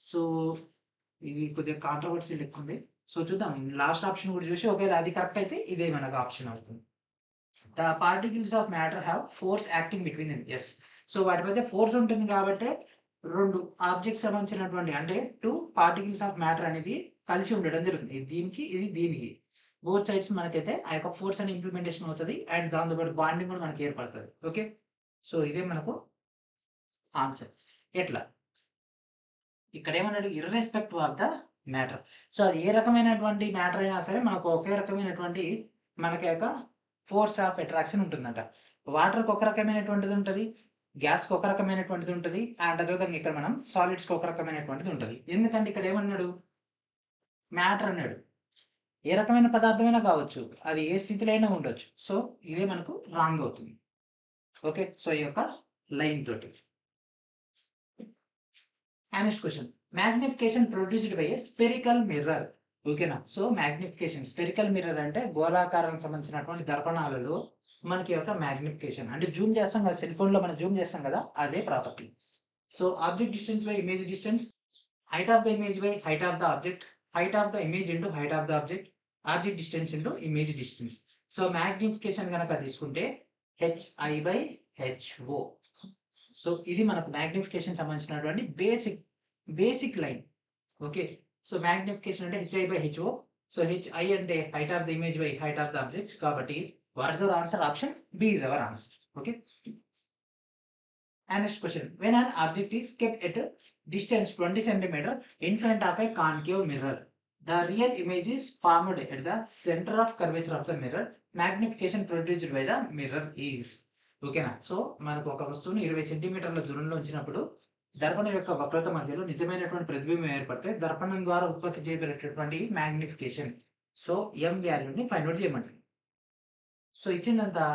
So ఇది కొద్దిగా కాంట్రవర్సీ లెక్క ఉంది. సో చూద్దాం లాస్ట్ ఆప్షన్ కూడా చూసి ఒకవేళ అది కరెక్ట్ అయితే ఇదే మనకు ఆప్షన్ అవుతుంది. The particles of matter have force acting between them. Yes. So వాటి మధ్య ఫోర్స్ ఉంటుంది కాబట్టి రెండు ఆబ్జెక్ట్ సంబంధించినటువంటి అంటే టూ పార్టికల్స్ ఆఫ్ మ్యాటర్ అనేది కలిసి ఉండడం జరుగుతుంది. ఇది దీనికి ఇది దీనికి బోత్ సైడ్స్ మనకైతే ఆ యొక్క ఫోర్స్ అని ఇంప్లిమెంటేషన్ అవుతుంది అండ్ దాంతోపాటు బాండింగ్ కూడా మనకి ఏర్పడుతుంది. ఓకే. సో ఇదే మనకు ఆన్సర్. ఎట్లా ఇక్కడ ఏమన్నాడు, irrespective of the matter. So అది ఏ రకమైనటువంటి మ్యాటర్ అయినా సరే మనకు ఒకే రకమైనటువంటి మనకి యొక్క ఫోర్స్ ఆఫ్ అట్రాక్షన్ ఉంటుందంట. వాటర్కి ఒక రకమైనటువంటిది ఉంటుంది, గ్యాస్కి ఒక రకమైనటువంటిది ఉంటుంది అండ్ అదేవిధంగా ఇక్కడ మనం సాలిడ్స్కి ఒక రకమైనటువంటిది ఉంటుంది. ఎందుకంటే ఇక్కడ ఏమన్నాడు, మ్యాటర్ అన్నాడు. ఏ రకమైన పదార్థమైనా కావచ్చు, అది ఏ స్థితిలో అయినా ఉండొచ్చు. సో ఇదే మనకు రాంగ్ అవుతుంది. ఓకే. సో ఈ యొక్క లైన్ తోటి next question, magnification produced by A spherical mirror. ఓకేనా. సో మ్యాగ్నిఫికేషన్ స్పెరికల్ మిర్రర్ అంటే గోళాకారానికి సంబంధించినటువంటి దర్పణాలలో మనకి యొక్క మ్యాగ్నిఫికేషన్ అంటే జూమ్ చేస్తాం కదా, సెల్ ఫోన్ లో మనం జూమ్ చేస్తాం కదా, అదే property. So object distance by image distance, height of the image by height of the object, height of the image into height of the object, object distance into image distance. So magnification కనుక తీసుకుంటే హెచ్ఐ బై హెచ్ఓ. సో ఇది మనకు మ్యాగ్నిఫికేషన్ సంబంధించినటువంటి basic line. Okay. So magnification అంటే HI by HO. So HI అంటే height of the image by height of the object. కాబట్టి what is our answer? Option B is our answer. Okay. And next question, when an object is kept at a distance 20 centimeter in front of a concave mirror, the real image is formed at the center of curvature of the mirror. Magnification produced by the mirror is. ఓకేనా. సో మనకు ఒక వస్తువుని 20 సెంటీమీటర్ల దూరంలో ఉంచినప్పుడు దర్పణం యొక్క వక్రత మధ్యలో నిజమైనటువంటి ప్రతిబింబం ఏర్పడితే దర్పణం ద్వారా ఉత్పత్తి చేయబడేటటువంటి మ్యాగ్నిఫికేషన్. సో ఎం వాల్యూని ఫైండ్ అవుట్ చేయమంటుంది. సో ఇచ్చిందంతా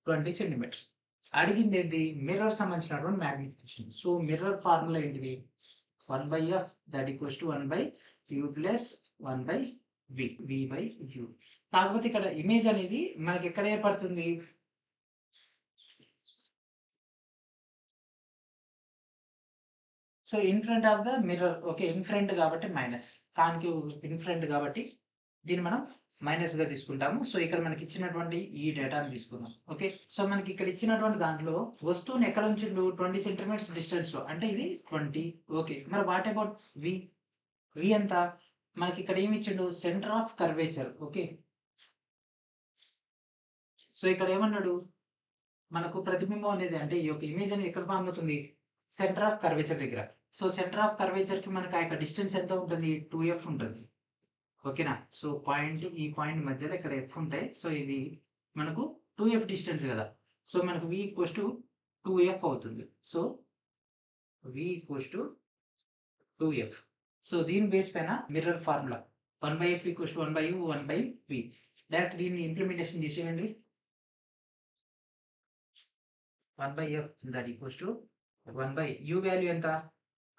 20 సెంటీమీటర్స్. అడిగింది ఏంటి, మిర్రర్ సంబంధించినటువంటి మ్యాగ్నిఫికేషన్. సో మిర్రర్ ఫార్ములా ఏంటిది, 1/f that equals to 1/u plus 1/v, v/u. కాకపోతే ఇక్కడ ఇమేజ్ అనేది మనకి ఎక్కడ ఏర్పడుతుంది, so in front of the mirror. Okay. In front కాబట్టి మైనస్, కాన్కేవ్ ఇన్ ఫ్రంట్ కాబట్టి దీన్ని మనం మైనస్ గా తీసుకుంటాము. సో ఇక్కడ మనకి ఇచ్చినటువంటి ఈ డేటాను తీసుకుందాం. ఓకే. సో మనకి ఇక్కడ ఇచ్చినటువంటి దాంట్లో వస్తువుని ఎక్కడ ఉంచిండు, 20 సెంటీమీటర్స్ డిస్టెన్స్ లో, అంటే ఇది 20. ఓకే. మరి వాట్ అబౌట్ వి, వి ఎంత, మనకి ఇక్కడ ఏమి ఇచ్చిండు, centre of curvature. Okay. So ఇక్కడ ఏమన్నాడు, మనకు ప్రతిబింబం అనేది అంటే ఈ యొక్క ఇమేజ్ అనేది ఎక్కడ ఫామ్ అవుతుంది, సెంటర్ ఆఫ్ కర్వేచర్ దగ్గర. సో సెంటర్ ఆఫ్ కర్వేచర్ కి మనకి ఆ యొక్క డిస్టెన్స్ ఎంత ఉంటుంది, 2f ఉంటుంది. ఓకేనా. సో పాయింట్ ఈ పాయింట్ మధ్యలో ఇక్కడ ఎఫ్ ఉంటాయి. సో ఇది మనకు 2f డిస్టెన్స్ కదా. సో మనకు v ఈక్వల్స్ టు 2f అవుతుంది. So v equals to 2f. So దీని బేస్ పైన mirror formula 1/f equals to 1/u 1/v. Direct దీన్ని ఇంప్లిమెంటేషన్ చేసేయండి. 1/f that equals to 1/u value ఎంత,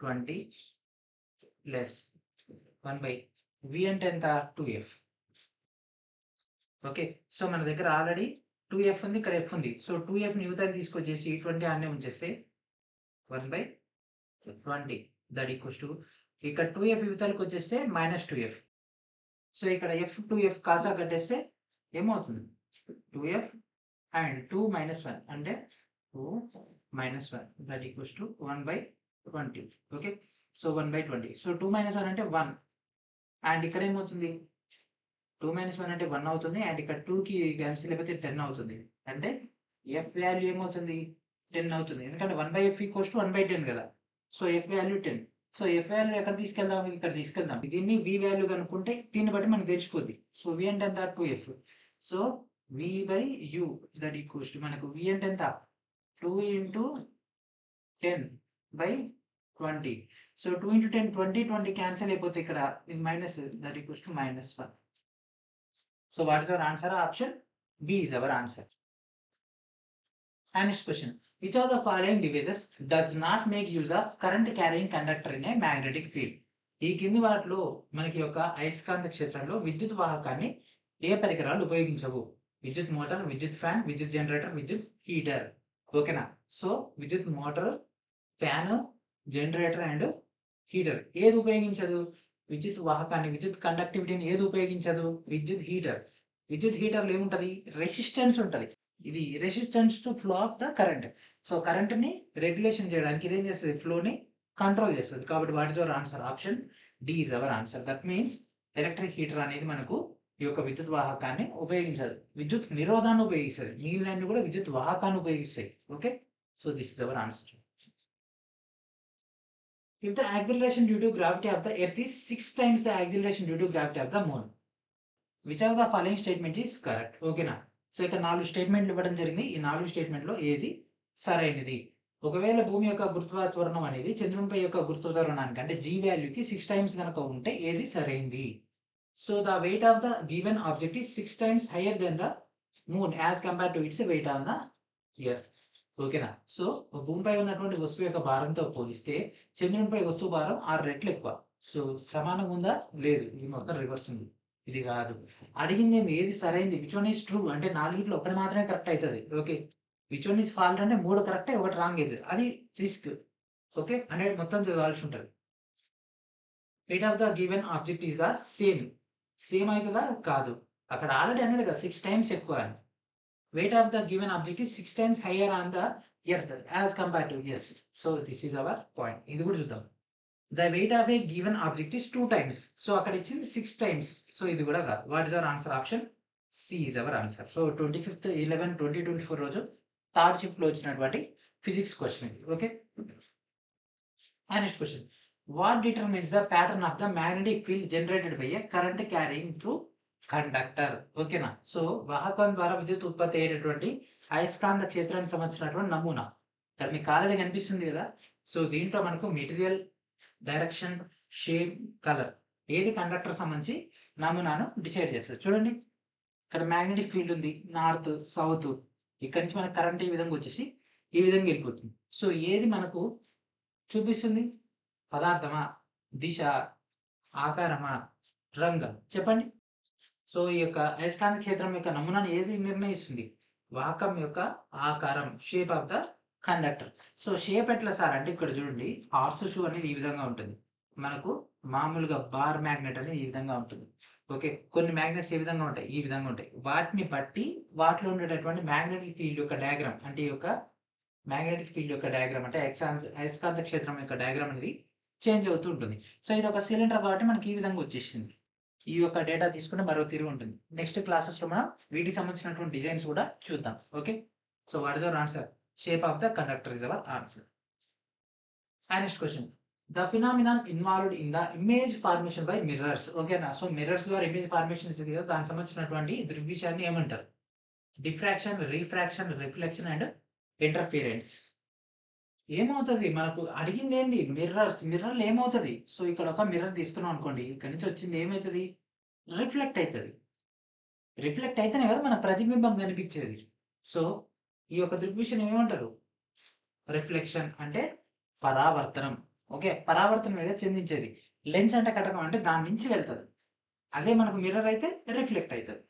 20 ప్లస్ 1/v అంటే ఎంత, 2f. ఓకే. సో మన దగ్గర ఆల్రెడీ 2f ఉంది, ఇక్కడ f ఉంది. సో 2f ని యువతలు తీసుకొచ్చేసి 20 అన్నీ ఉంచేస్తే 1/20 దట్ ఈక్వల్స్ టు, ఇక్కడ 2f యువతలకు వచ్చేస్తే -2f. సో ఇక్కడ f 2f కాసా కట్టేస్తే ఏమవుతుంది, 2f అండ్ 2 - 1 అంటే 2 - 1 that equals to 1/20. Okay. So 1/20. So 2 - 1 అంటే 1 అండ్ ఇక్కడ ఏమవుతుంది, 2 - 1 అంటే 1 అవుతుంది అండ్ ఇక్కడ 2 కి క్యాన్సిల్ అయిపోతే 10 అవుతుంది. అంటే f వాల్యూ ఏమవుతుంది, 10 అవుతుంది. ఎందుకంటే 1/f ఈక్వల్స్ టు 1/10 కదా. So f value 10. So f value ఎక్కడ తీసుకెళ్దాం, ఇక్కడ తీసుకెళ్దాం. దీన్ని v వాల్యూ కనుక్కుంటే దీన్ని బట్టి మనకు తెలిసిపోద్ది. సో v అంటే ఎంత, 2f. So v/u that equals to, మనకు v అంటే ఎంత, 2 × 10/20. సో 2 × 10 20 క్యాన్సిల్ అయిపోతే ఇక్కడ ఇది minus that equals to -1. So what is our answer? Option B is our answer. And next question, which of the following devices does not make use of current carrying conductor in a magnetic field? ఈ కింది వాటిలో మనకి యొక్క అయస్కాంత క్షేత్రంలో విద్యుత్ వాహకాన్ని ఏ పరికరాలు ఉపయోగించవు? విద్యుత్ మోటార్, విద్యుత్ ఫ్యాన్, విద్యుత్ జనరేటర్, విద్యుత్ హీటర్. ఓకేనా? సో విద్యుత్ motor, fan, generator and heater ఏది ఉపయోగించదు? విద్యుత్ వాహకాన్ని, విద్యుత్ కండక్టివిటీని ఏది ఉపయోగించదు? విద్యుత్ హీటర్. విద్యుత్ హీటర్లో ఏముంటది? రెసిస్టెన్స్ ఉంటది. ఇది resistance to flow of the current. So current ని రెగ్యులేషన్ చేయడానికి ఇదేం చేస్తుంది? ఫ్లోని కంట్రోల్ చేస్తుంది. కాబట్టి what is our answer? Option D is our answer. That means electric heater అనేది మనకు ఈ యొక్క విద్యుత్ వాహకాన్ని ఉపయోగించదు, విద్యుత్ నిరోధాన్ని ఉపయోగిస్తుంది. నీళ్ళన్నీ కూడా విద్యుత్ వాహకాన్ని ఉపయోగిస్తాయి. Okay, so this is our answer. If the acceleration due to gravity of the earth is 6 times the acceleration due to gravity of the moon, which of the following statement is correct? ఓకేనా? సో ఇక్కడ 4 స్టేట్మెంట్లు ఇవ్వడం జరిగింది. ఈ 4 స్టేట్మెంట్లో ఏది సరైనది? ఒకవేళ భూమి యొక్క గురుత్వాకర్షణ అనేది చంద్రునిపై యొక్క గురుత్వాకర్షణానికి అంటే g వాల్యూకి 6 టైమ్స్ కనుక ఉంటే ఏది సరైనది? So the weight of the given object is 6 times higher than the moon as compared to its weight on the earth. ఓకేనా? సో భూమిపై ఉన్నటువంటి వస్తువు యొక్క భారంతో పోలిస్తే చంద్రునిపై వస్తువు భారం 6 రెట్లు ఎక్కువ. సో సమానంగా ఉందా? లేదు, ఇది మొత్తం రివర్స్ ఉంది. ఇది కాదు. అడిగింది ఏది సరైనది? విచ్ వన్ ఈస్ ట్రూ అంటే 4 ఒకటి మాత్రమే కరెక్ట్ అవుతుంది. Okay, which one is fault అంటే 3 కరెక్టే, ఒకటి రాంగ్ అవుతుంది. అది రిస్క్. ఓకే, అంటే మొత్తం చదవాల్సి ఉంటుంది. Weight of the given object is the same అవుతుందా? కాదు. అక్కడ ఆల్రెడీ అన్నాడు కదా 6 టైమ్స్ ఎక్కువ అని. Weight of the given object is 6 times higher on the earth as compared to yes. So this is our point. ఇది కూడా చూద్దాం. The weight of a given object is 2 times. So అక్కడ ఇచ్చింది 6 times. So ఇది కూడా కాదు. What is our answer? Option C is our answer. So 25th 11/2024 రోజు థర్డ్ షిఫ్ట్ లో వచ్చినటువంటి ఫిజిక్స్ క్వశ్చన్ ఇది. Okay, next question. What determines the pattern of the magnetic field generated by a current carrying through conductor? ఓకేనా? సో వాహకం ద్వారా విద్యుత్ ఉత్పత్తి అయ్యేటటువంటి అయస్కాంత క్షేత్రానికి సంబంధించినటువంటి నమూనా ఇక్కడ మీకు ఆల్రెడీ కనిపిస్తుంది కదా. సో దీంట్లో మనకు మెటీరియల్, డైరెక్షన్, షేప్, కలర్ ఏది కండక్టర్ సంబంధించి నమూనాను డిసైడ్ చేస్తుంది. చూడండి, ఇక్కడ మ్యాగ్నెటిక్ ఫీల్డ్ ఉంది, నార్త్ సౌత్. ఇక్కడ నుంచి మనకు కరెంట్ ఈ విధంగా వచ్చేసి ఈ విధంగా వెళ్ళిపోతుంది. సో ఏది మనకు చూపిస్తుంది? పదార్థమా, దిశ, ఆకారమా, రంగు? చెప్పండి. సో ఈ యొక్క అయస్కాంత క్షేత్రం యొక్క నమూనాను ఏది నిర్ణయిస్తుంది? వాహకం యొక్క ఆకారం, shape of the conductor. So shape ఎట్లా సార్ అంటే ఇక్కడ చూడండి, హార్స్ షూ అనేది ఈ విధంగా ఉంటుంది. మనకు మామూలుగా బార్ మ్యాగ్నెట్ అనేది ఈ విధంగా ఉంటుంది. ఓకే, కొన్ని మ్యాగ్నెట్స్ ఏ విధంగా ఉంటాయి? ఈ విధంగా ఉంటాయి. వాటిని బట్టి వాటిలో ఉండేటటువంటి మ్యాగ్నెటిక్ ఫీల్డ్ యొక్క డయాగ్రామ్ అంటే ఈ యొక్క మ్యాగ్నెటిక్ ఫీల్డ్ యొక్క డయాగ్రామ్ అంటే అయస్కాంత క్షేత్రం యొక్క డయాగ్రామ్ అనేది చేంజ్ అవుతూ ఉంటుంది. సో ఇది ఒక సిలిండర్ కాబట్టి మనకి ఈ విధంగా వచ్చేసింది. ఈ యొక్క డేటా తీసుకుంటే మరో తిరిగి ఉంటుంది. నెక్స్ట్ క్లాసెస్ లో మనం వీటికి సంబంధించినటువంటి డిజైన్స్ కూడా చూద్దాం. Okay, so what is our answer? Shape of the conductor is our answer. Next question. The phenomenon involved in the image formation by mirrors. ఓకేనా? సో మిర్రర్స్ ద్వారా ఇమేజ్ ఫార్మేషన్ ఇచ్చింది కదా, దానికి సంబంధించినటువంటి దృగ్విషయాన్ని ఏమంటారు? Diffraction, refraction, reflection and interference. ఏమవుతుంది? మనకు అడిగింది ఏంది? మిర్రర్స్. మిర్రర్లు ఏమవుతుంది? సో ఇక్కడ ఒక మిర్రర్ తీసుకున్నాం అనుకోండి, ఇక్కడ నుంచి వచ్చింది ఏమవుతుంది? రిఫ్లెక్ట్ అవుతుంది. రిఫ్లెక్ట్ అయితేనే కదా మన ప్రతిబింబం కనిపించేది. సో ఈ యొక్క దృగ్విషయం ఏమంటారు? రిఫ్లెక్షన్ అంటే పరావర్తనం. ఓకే, పరావర్తనం మీద చెందించేది. లెన్స్ అంటే కటకం అంటే దాని నుంచి వెళ్తుంది. అదే మనకు మిర్రర్ అయితే రిఫ్లెక్ట్ అవుతుంది.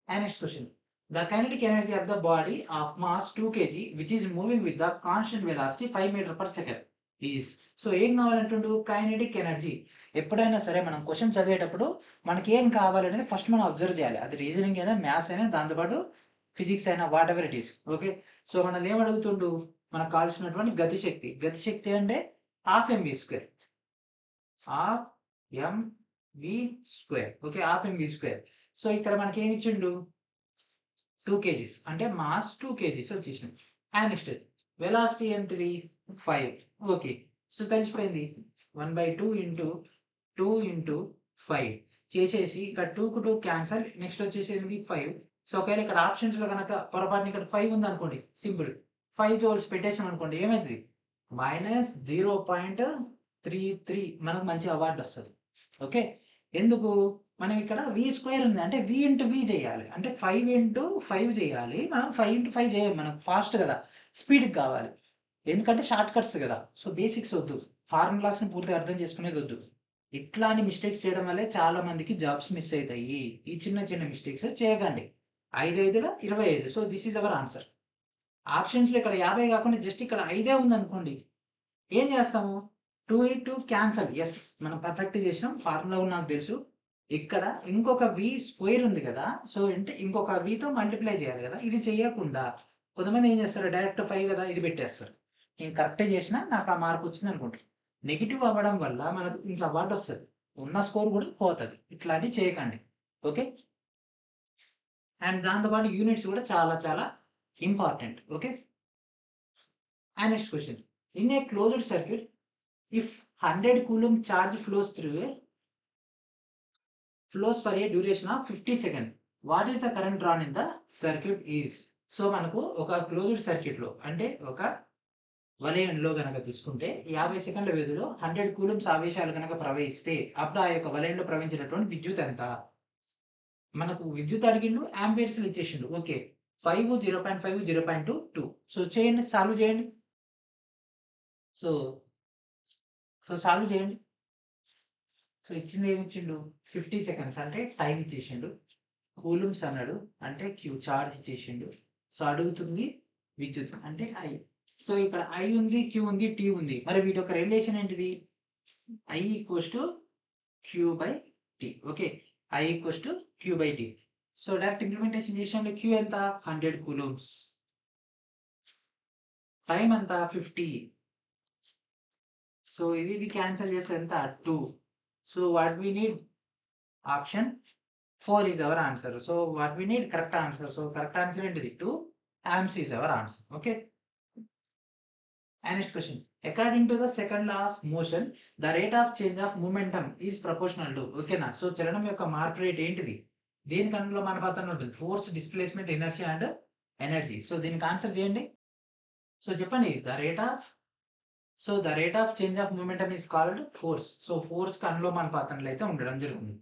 Next question. The kinetic energy of the body of mass 2 kg which is moving with the constant velocity 5 meter per second is. So ఏం కావాలంటుండు? Kinetic energy. ఎప్పుడైనా సరే మనం క్వశ్చన్ చదివేటప్పుడు మనకి ఏం కావాలనేది ఫస్ట్ మనం అబ్జర్వ్ చేయాలి. అది రీజనింగ్ అయినా, మ్యాథ్స్ అయినా, దాంతోపాటు ఫిజిక్స్ అయినా, whatever it is. Okay, so మనల్ని ఏం అడుగుతుండు? మనకు కావాల్సినటువంటి గతిశక్తి. గతిశక్తి అంటే half mv square. Half mv square. Okay, half mv square. So ఇక్కడ మనకి ఏమి ఇచ్చిండు? 2 kgs అంటే మాస్ 2 kgs వచ్చేసింది. అండ్ నెక్స్ట్ వెలాసిటీ ఎంతది? 5. ఓకే, సో తెలిసిపోయింది. 1/2 ఇంటూ 2 ఇంటూ 5 చేసేసి ఇక్కడ 2కు 2 క్యాన్సల్. నెక్స్ట్ వచ్చేసి 5. సో ఒకవేళ ఇక్కడ ఆప్షన్స్ లో కనుక పొరపాటున ఇక్కడ 5 ఉంది అనుకోండి, సింపుల్ 5 జోల్స్ పెట్టేసాం అనుకోండి, ఏమైంది? -0.33 మనకు మంచి అవార్డు వస్తుంది. ఓకే, ఎందుకు? మనం ఇక్కడ v² ఉంది. అంటే v ఇంటూ v చేయాలి. అంటే 5 ఇంటూ 5 చేయాలి. మనం 5 ఇంటూ 5 చేయం. మనకు ఫాస్ట్ కదా! స్పీడ్‌కి కావాలి. ఎందుకంటే షార్ట్ కట్స్ కదా! సో, బేసిక్స్ వద్దు. ఫార్ములాస్‌ని పూర్తిగా అర్థం చేసుకునేది వద్దు. ఇట్లాంటి మిస్టేక్స్ చేయడం వల్లే చాలా మందికి జాబ్స్ మిస్ అయితాయి. ఈ చిన్న చిన్న మిస్టేక్స్ చేయకండి. 5, 5 25. So, this is our answer. ఆప్షన్స్‌లో ఇక్కడ 50 కాకుండా జస్ట్ ఇక్కడ 5 ఉందనుకోండి. ఏం చేస్తాము? 2 క్యాన్సల్. యెస్. మనం పర్ఫెక్ట్‌గా చేసినాం. ఫార్ములా కూడా నాకు తెలుసు. ఇక్కడ ఇంకొక v² ఉంది కదా! సో, అంటే ఇంకొక vతో మల్టిప్లై చేయాలి కదా! ఇది చేయకుండా కొంతమంది ఏం చేస్తారు? డైరెక్ట్ 5 కదా! ఇది పెట్టేస్తారు. నేను కరెక్టే చేసినా నాకు ఆ మార్క్ వచ్చింది అనుకుంటారు. నెగెటివ్ అవ్వడం వల్ల మనకు ఇంత అవార్డొస్తది. ఉన్న స్కోర్ కూడా పోతది. ఇట్లాంటివి చేయకండి. ఓకే. అండ్ దాంతో పాటు యూనిట్స్ కూడా చాలా చాలా important. Okay. And next question. In a closed circuit if 100 coulomb charge flows for a duration of 50 seconds. What is the current drawn in the circuit is? So మనకు ఒక క్లోజ్డ్ సర్క్యూట్‌లో అంటే ఒక వలయంలో గనక తీసుకుంటే 50 సెకన్ల వ్యవధిలో 100 కూలంబ్స్ ఆవేశాలు గనక ప్రవహిస్తే అప్పుడు ఆ యొక్క వలయంలో ప్రవహించినటువంటి విద్యుత్ ఎంత? మనకు విద్యుత్ అడిగిండు, ఆంపియర్స్‌లో ఇచ్చేసిండు. ఓకే. 5, 0.5, 0.2, 2. సో చేయండి. సాల్వ్ చేయండి. సో, సాల్వ్ చేయండి. సో ఇచ్చింది ఏమిచ్చిండు? 50 సెకండ్స్ అంటే టైమ్ ఇచ్చేసిండు. కూలుంబ్స్ అన్నాడు. అంటే క్యూ చార్జ్ ఇచ్చేసిండు. సో అడుగుతుంది విద్యుత్ అంటే ఐ. సో ఇక్కడ ఐ ఉంది, క్యూ ఉంది, టీ ఉంది. మరి వీటి యొక్క రిలేషన్ ఏంటిది? I equals to Q by T. Okay. I equals to Q by T. So direct implementation చేసినప్పుడు క్యూ ఎంత? 100 కూలుంబ్స్. టైమ్ ఎంత? 50. సో ఇది క్యాన్సిల్ చేస్తే ఎంత? 2. So what we need? Option 4 is our answer. So what we need? Correct answer. So correct answer ఏంటిది? 2 amps is our answer. Okay. And next question. According to the second law of motion, the rate of change of momentum is proportional to. ఓకేనా? సో చలనం యొక్క మార్పు రేట్ ఏంటిది? దేని కనులో మన పత్రం ఉంటుంది? Force, displacement, inertia and energy. So దీనికి ఆన్సర్ చేయండి. సో చెప్పండి. The rate of change of momentum is called force. So force కనులో మన పత్రంలో అయితే ఉండడం జరుగుతుంది.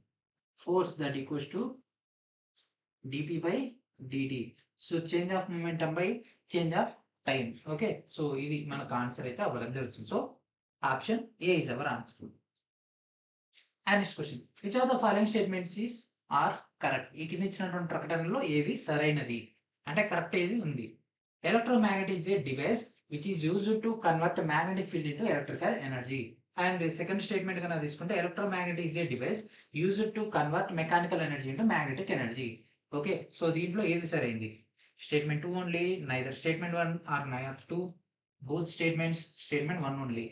Force that equals to dp by dt. So change of momentum by change of time. Okay. So ఇది మనకు ఆన్సర్ అయితే అవ్వడం జరుగుతుంది. So option A is our answer. And next question. Which of the following statements are correct? ఈ కింద ఇచ్చినటువంటి ప్రకటనలో ఏది సరైనది? అంటే కరెక్ట్ ఏది ఉంది? Electromagnet is a device which is used to convert magnetic field into electrical energy. And second statement కన్నా తీసుకుంటే electromagnet is a device used to convert mechanical energy into magnetic energy. Okay. So దీంట్లో ఏది సరైంది? Statement 2 only, neither statement 1 or neither 2, both statement 1 only.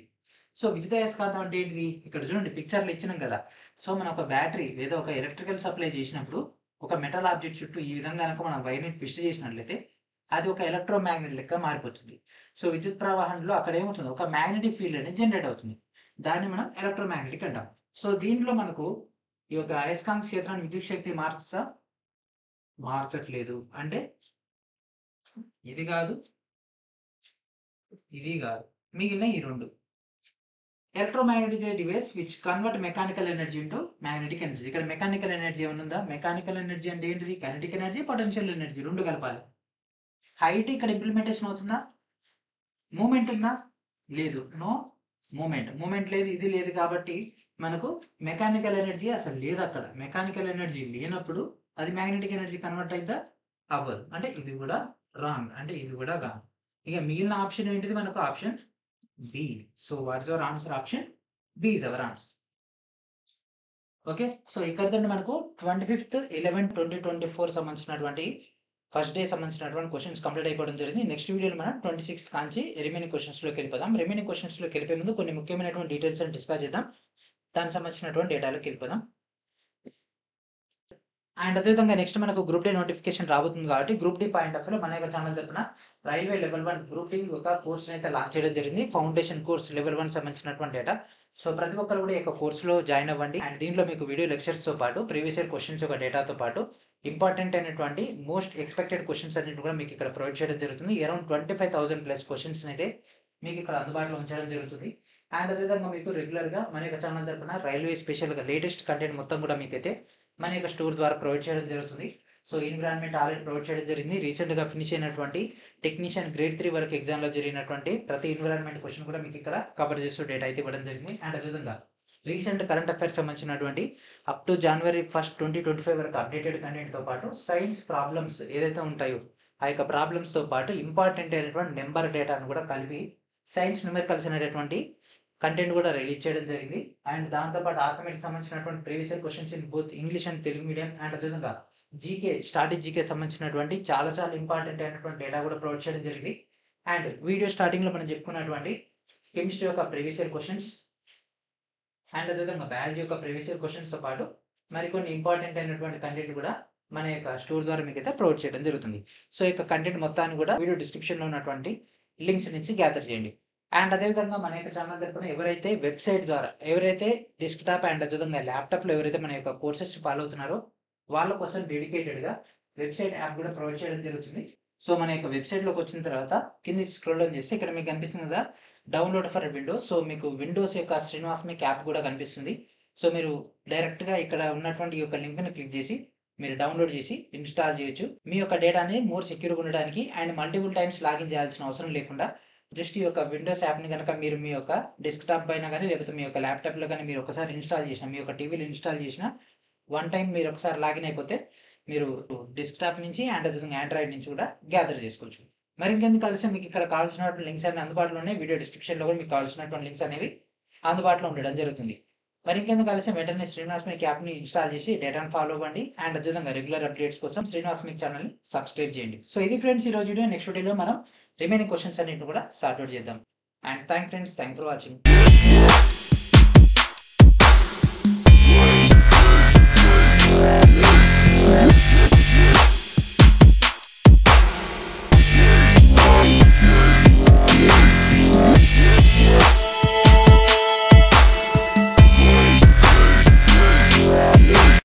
So విద్యుదయస్కాంతం అంటే ఏంటిది? ఇక్కడ చూడండి పిక్చర్లో ఇచ్చినాం కదా. సో మనం ఒక బ్యాటరీ లేదా ఒక ఎలక్ట్రికల్ సప్లై చేసినప్పుడు ఒక మెటల్ ఆబ్జెక్ట్ చుట్టూ ఈ విధంగా కనుక మనం వైర్ని ట్విస్ట్ చేసినట్లయితే అది ఒక ఎలక్ట్రోమాగ్నెట్ లెక్క మారిపోతుంది. సో విద్యుత్ ప్రవాహంలో అక్కడ ఏమవుతుంది? ఒక మ్యాగ్నెటిక్ ఫీల్డ్ అనేది జనరేట్ అవుతుంది. దాన్ని మనం ఎలక్ట్రోమాగ్నెటిక్ అంటాం. సో దీంట్లో మనకు ఈ యొక్క అయస్కాంత క్షేత్రాన్ని విద్యుత్ శక్తి మార్చట్లేదు. అంటే ఇది కాదు, ఇది కాదు, మిగిలిన ఈ రెండు. Electromagnet is a device which convert mechanical energy into magnetic energy. ఇక్కడ మెకానికల్ ఎనర్జీ ఏమైనా ఉందా? మెకానికల్ ఎనర్జీ అంటే ఏంటిది? కైనెటిక్ ఎనర్జీ, పొటెన్షియల్ ఎనర్జీ రెండు కలపాలి. హైట్ ఇక్కడ ఇంప్లిమెంటేషన్ అవుతుందా? మూమెంట్ ఉందా? లేదు. నో మూమెంట్ లేదు, ఇది లేదు. కాబట్టి మనకు మెకానికల్ ఎనర్జీ అసలు లేదు అక్కడ. మెకానికల్ ఎనర్జీ లేనప్పుడు అది మ్యాగ్నెటిక్ ఎనర్జీ కన్వర్ట్ అయిద్దా? అవ్వదు. అంటే ఇది కూడా రాంగ్. అంటే ఇది కూడా రాంగ్. ఇక మిగిలిన ఆప్షన్ ఏంటిది? మనకు option B. So what is our answer? Option B is our answer. Okay. So ఇక్కడితో మనకు 25th 11th 2024 సంబంధించినటువంటి ఫస్ట్ డే సంబంధించినటువంటి క్వశ్చన్స్ కంప్లీట్ అయిపోవడం జరిగింది. నెక్స్ట్ వీడియోలో మనం 26 కాంచి రిమైనింగ్ క్వశ్చన్స్లోకి వెళ్ళిపోదాం. రిమైనింగ్ క్వశ్చన్స్లోకి వెళ్ళిపోయే ముందు కొన్ని ముఖ్యమైనటువంటి డీటెయిల్స్ అని డిస్కస్ చేద్దాం. దానికి సంబంధించినటువంటి డేటాలోకి వెళ్ళిపోదాం. అండ్ అదేవిధంగా నెక్స్ట్ మనకు గ్రూప్ డి నోటిఫికేషన్ రాబోతుంది కాబట్టి గ్రూప్ డి పాయింట్ ఆఫ్ వ్యూలో మన యొక్క ఛానల్ తరపున రైల్వే లెవెల్ 1 గ్రూప్ డి ఒక కోర్స్ అయితే లాంచ్ చేయడం జరిగింది. ఫౌండేషన్ కోర్స్ లెవెల్ 1 సంబంధించినటువంటి డేటా. సో ప్రతి ఒక్కరు కూడా ఈ యొక్క కోర్సులో జాయిన్ అవ్వండి. అండ్ దీంట్లో మీకు వీడియో లెక్చర్స్తో పాటు ప్రీవియస్ ఇయర్ క్వశ్చన్స్ యొక్క డేటాతో పాటు ఇంపార్టెంట్ అయినటువంటి మోస్ట్ ఎక్స్పెక్టెడ్ క్వశ్చన్స్ అన్నిటి కూడా మీకు ఇక్కడ ప్రొవైడ్ చేయడం జరుగుతుంది. అరౌండ్ 25,000+ క్వశ్చన్స్ అయితే మీకు ఇక్కడ అందుబాటులో ఉంచడం జరుగుతుంది. అండ్ అదేవిధంగా మీకు రెగ్యులర్గా మన యొక్క ఛానల్ తరపున రైల్వే స్పెషల్గా లేటెస్ట్ కంటెంట్ మొత్తం కూడా మీకైతే మన యొక్క స్టోర్ ద్వారా ప్రొవైడ్ చేయడం జరుగుతుంది. సో ఎన్విరాన్మెంట్ ఆల్రెడీ ప్రొవైడ్ చేయడం జరిగింది. రీసెంట్గా ఫినిష్ అయినటువంటి టెక్నీషియన్ గ్రేడ్ 3 వరకు ఎగ్జామ్లో జరిగినటువంటి ప్రతి ఎన్విరాన్మెంట్ క్వశ్చన్ కూడా మీకు ఇక్కడ కవర్ చేస్తూ డేటా అయితే ఇవ్వడం జరిగింది. అండ్ అదేవిధంగా రీసెంట్ కరెంట్ అఫైర్స్ సంబంధించినటువంటి అప్ టు January 1, 2025 వరకు అప్డేటెడ్ కంటెంట్తో పాటు సైన్స్ ప్రాబ్లమ్స్ ఏదైతే ఉంటాయో ఆ యొక్క ప్రాబ్లమ్స్తో పాటు ఇంపార్టెంట్ అయినటువంటి నెంబర్ డేటాను కూడా కలిపి సైన్స్ న్యూమెరికల్స్ అనేటటువంటి కంటెంట్ కూడా రిలీజ్ చేయడం జరిగింది. అండ్ దాంతోపాటు ఆర్థమెటిక్ సంబంధించినటువంటి previous year questions in both English and Telugu medium and అదేవిధంగా జీకే స్టాటిక్ జీకే సంబంధించినటువంటి చాలా ఇంపార్టెంట్ అయినటువంటి డేటా కూడా ప్రొవైడ్ చేయడం జరిగింది. అండ్ వీడియో స్టార్టింగ్లో మనం చెప్పుకున్నటువంటి కెమిస్ట్రీ యొక్క ప్రీవియస్ ఇయర్ క్వశ్చన్స్ అండ్ అదేవిధంగా బయాలజీ యొక్క ప్రీవియస్ ఇయర్ క్వశ్చన్స్తో పాటు మరికొన్ని ఇంపార్టెంట్ అయినటువంటి కంటెంట్ కూడా మన యొక్క స్టోర్ ద్వారా మీకు అయితే ప్రొవైడ్ చేయడం జరుగుతుంది. సో ఈ యొక్క కంటెంట్ మొత్తాన్ని కూడా వీడియో డిస్క్రిప్షన్లో ఉన్నటువంటి లింక్స్ నుంచి గ్యాదర్ చేయండి. అండ్ అదేవిధంగా మన యొక్క ఛానల్ తరపున ఎవరైతే వెబ్సైట్ ద్వారా ఎవరైతే డెస్క్టాప్ అండ్ అదేవిధంగా ల్యాప్టాప్లో ఎవరైతే మన యొక్క కోర్సెస్ ఫాలో అవుతున్నారో వాళ్ళ కోసం డెడికేటెడ్గా వెబ్సైట్ యాప్ కూడా ప్రొవైడ్ చేయడం జరుగుతుంది. సో మన యొక్క వెబ్సైట్లోకి వచ్చిన తర్వాత కిందికి స్క్రోల్ డౌన్ చేస్తే ఇక్కడ మీకు కనిపిస్తుంది కదా డౌన్లోడ్ ఫర్ విండోస్. సో మీకు విండోస్ యొక్క శ్రీనివాస్ మీకు యాప్ కూడా కనిపిస్తుంది. సో మీరు డైరెక్ట్గా ఇక్కడ ఉన్నటువంటి ఈ యొక్క లింక్ని క్లిక్ చేసి మీరు డౌన్లోడ్ చేసి ఇన్స్టాల్ చేయొచ్చు. మీ యొక్క డేటాని మోర్ సెక్యూర్గా ఉండడానికి అండ్ మల్టిపుల్ టైమ్స్ లాగిన్ చేయాల్సిన అవసరం లేకుండా జస్ట్ ఈ యొక్క విండోస్ యాప్ని కనుక మీరు మీ యొక్క డెస్క్టాప్ పైన కానీ లేకపోతే మీ యొక్క ల్యాప్టాప్లో కానీ మీరు ఒకసారి ఇన్స్టాల్ చేసిన మీ యొక్క టీవీలో ఇన్స్టాల్ చేసిన వన్ టైం మీరు ఒకసారి లాగిన్ అయిపోతే మీరు డెస్క్టాప్ నుంచి అండ్ అదేవిధంగా ఆండ్రాయిడ్ నుంచి కూడా గ్యాదర్ చేసుకోవచ్చు. మరి ఇంకెందుకు కలిసి మీకు ఇక్కడ కావాల్సినటువంటి లింక్స్ అన్ని అందుబాటులో ఉన్నాయి. వీడియో డిస్క్రిప్షన్లో కూడా మీకు కావాల్సినటువంటి లింక్స్ అనేవి అందుబాటులో ఉండడం జరుగుతుంది. మరి ఇంకెందుకు కలిసి వెంటనే శ్రీనివాస్ మీకు యాప్ని ఇన్స్టాల్ చేసి డేటాను ఫాలో అవ్వండి అండ్ అదేవిధంగా రెగ్యులర్ అప్డేట్స్ కోసం శ్రీనివాస్ మీకు ఛానల్ని సబ్స్క్రైబ్ చేయండి. సో ఇది ఫ్రెండ్స్ ఈ రోజు వీడియో. నెక్స్ట్ వీడియోలో మనం రిమైనింగ్ క్వశ్చన్స్ అన్నింటిని కూడా సార్ట్ అవుట్ చేద్దాం. And thank for watching.